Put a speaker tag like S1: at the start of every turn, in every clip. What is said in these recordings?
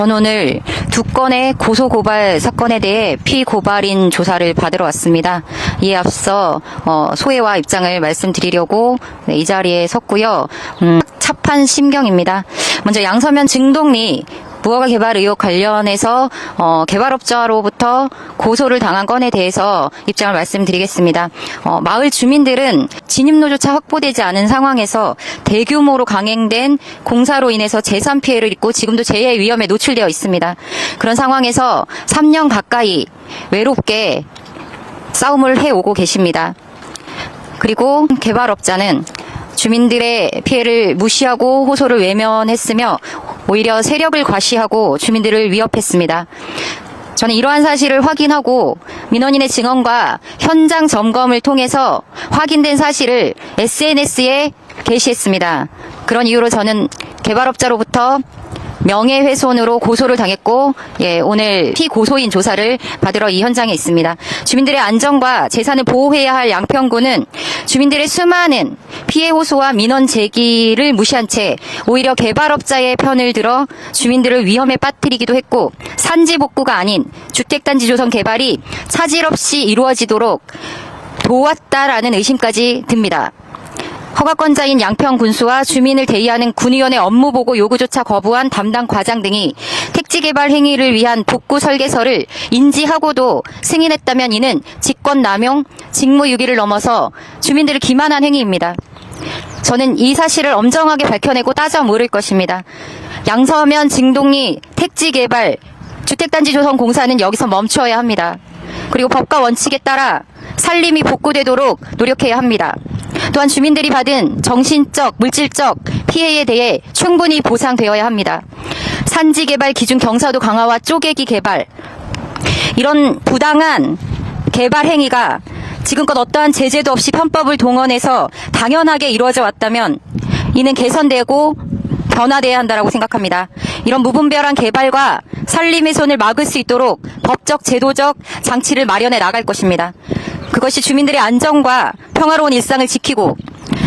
S1: 저는 오늘 두 건의 고소고발 사건에 대해 피고발인 조사를 받으러 왔습니다. 이에 앞서 소회와 입장을 말씀드리려고 이 자리에 섰고요. 착잡한 심경입니다. 먼저 양서면 증동리 무허가 개발 의혹 관련해서 개발업자로부터 고소를 당한 건에 대해서 입장을 말씀드리겠습니다. 마을 주민들은 진입로조차 확보되지 않은 상황에서 대규모로 강행된 공사로 인해서 재산 피해를 입고 지금도 재해 위험에 노출되어 있습니다. 그런 상황에서 3년 가까이 외롭게 싸움을 해오고 계십니다. 그리고 개발업자는 주민들의 피해를 무시하고 호소를 외면했으며 오히려 세력을 과시하고 주민들을 위협했습니다. 저는 이러한 사실을 확인하고 민원인의 증언과 현장 점검을 통해서 확인된 사실을 SNS에 게시했습니다. 그런 이유로 저는 개발업자로부터 명예훼손으로 고소를 당했고 오늘 피고소인 조사를 받으러 이 현장에 있습니다. 주민들의 안전과 재산을 보호해야 할 양평구는 주민들의 수많은 피해 호소와 민원 제기를 무시한 채 오히려 개발업자의 편을 들어 주민들을 위험에 빠뜨리기도 했고 산지 복구가 아닌 주택단지 조성 개발이 차질 없이 이루어지도록 도왔다라는 의심까지 듭니다. 허가권자인 양평군수와 주민을 대의하는 군의원의 업무보고 요구조차 거부한 담당 과장 등이 택지개발 행위를 위한 복구 설계서를 인지하고도 승인했다면 이는 직권남용, 직무유기를 넘어서 주민들을 기만한 행위입니다. 저는 이 사실을 엄정하게 밝혀내고 따져 물을 것입니다. 양서면 증동리 택지개발 주택단지 조성 공사는 여기서 멈춰야 합니다. 그리고 법과 원칙에 따라 산림이 복구되도록 노력해야 합니다. 또한 주민들이 받은 정신적, 물질적 피해에 대해 충분히 보상되어야 합니다. 산지개발 기준 경사도 강화와 쪼개기 개발, 이런 부당한 개발 행위가 지금껏 어떠한 제재도 없이 편법을 동원해서 당연하게 이루어져 왔다면 이는 개선되고 변화돼야 한다고 생각합니다. 이런 무분별한 개발과 산림훼손을 막을 수 있도록 법적, 제도적 장치를 마련해 나갈 것입니다. 그것이 주민들의 안전과 평화로운 일상을 지키고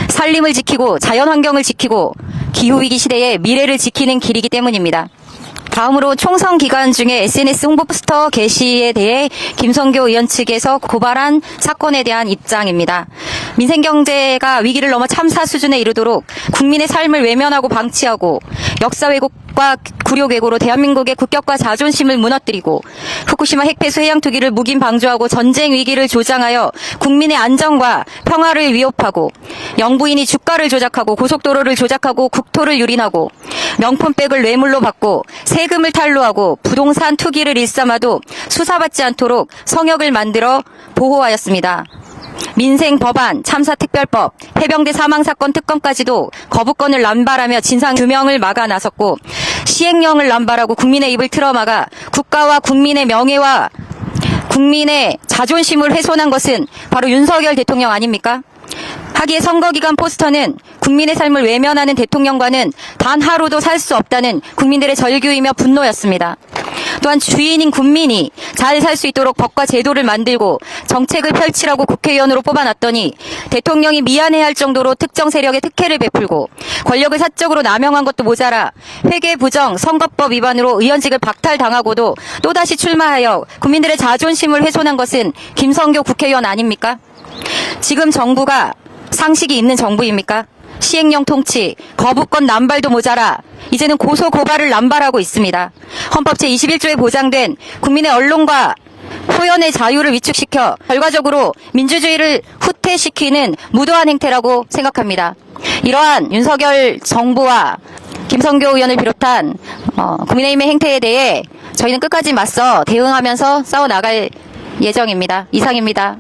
S1: 산림을 지키고 자연환경을 지키고 기후위기 시대의 미래를 지키는 길이기 때문입니다. 다음으로 총선 기간 중에 SNS 홍보 포스터 게시에 대해 김성교 의원 측에서 고발한 사건에 대한 입장입니다. 민생경제가 위기를 넘어 참사 수준에 이르도록 국민의 삶을 외면하고 방치하고 역사 왜곡과 굴욕 왜고로 대한민국의 국격과 자존심을 무너뜨리고 후쿠시마 핵폐수 해양 투기를 묵인 방조하고 전쟁 위기를 조장하여 국민의 안전과 평화를 위협하고 영부인이 주가를 조작하고 고속도로를 조작하고 국토를 유린하고 명품백을 뇌물로 받고 세금을 탈루하고 부동산 투기를 일삼아도 수사받지 않도록 성역을 만들어 보호하였습니다. 민생 법안, 참사특별법, 해병대 사망사건 특검까지도 거부권을 남발하며 진상 규명을 막아 나섰고 시행령을 남발하고 국민의 입을 틀어막아 국가와 국민의 명예와 국민의 자존심을 훼손한 것은 바로 윤석열 대통령 아닙니까? 하기에 선거기간 포스터는 국민의 삶을 외면하는 대통령과는 단 하루도 살 수 없다는 국민들의 절규이며 분노였습니다. 또한 주인인 국민이 잘 살 수 있도록 법과 제도를 만들고 정책을 펼치라고 국회의원으로 뽑아놨더니 대통령이 미안해할 정도로 특정 세력에 특혜를 베풀고 권력을 사적으로 남용한 것도 모자라 회계부정 선거법 위반으로 의원직을 박탈당하고도 또다시 출마하여 국민들의 자존심을 훼손한 것은 김성교 국회의원 아닙니까? 지금 정부가 상식이 있는 정부입니까? 시행령 통치, 거부권 남발도 모자라 이제는 고소 고발을 남발하고 있습니다. 헌법 제21조에 보장된 국민의 언론과 표현의 자유를 위축시켜 결과적으로 민주주의를 후퇴시키는 무도한 행태라고 생각합니다. 이러한 윤석열 정부와 김성교 의원을 비롯한 국민의힘의 행태에 대해 저희는 끝까지 맞서 대응하면서 싸워나갈 예정입니다. 이상입니다.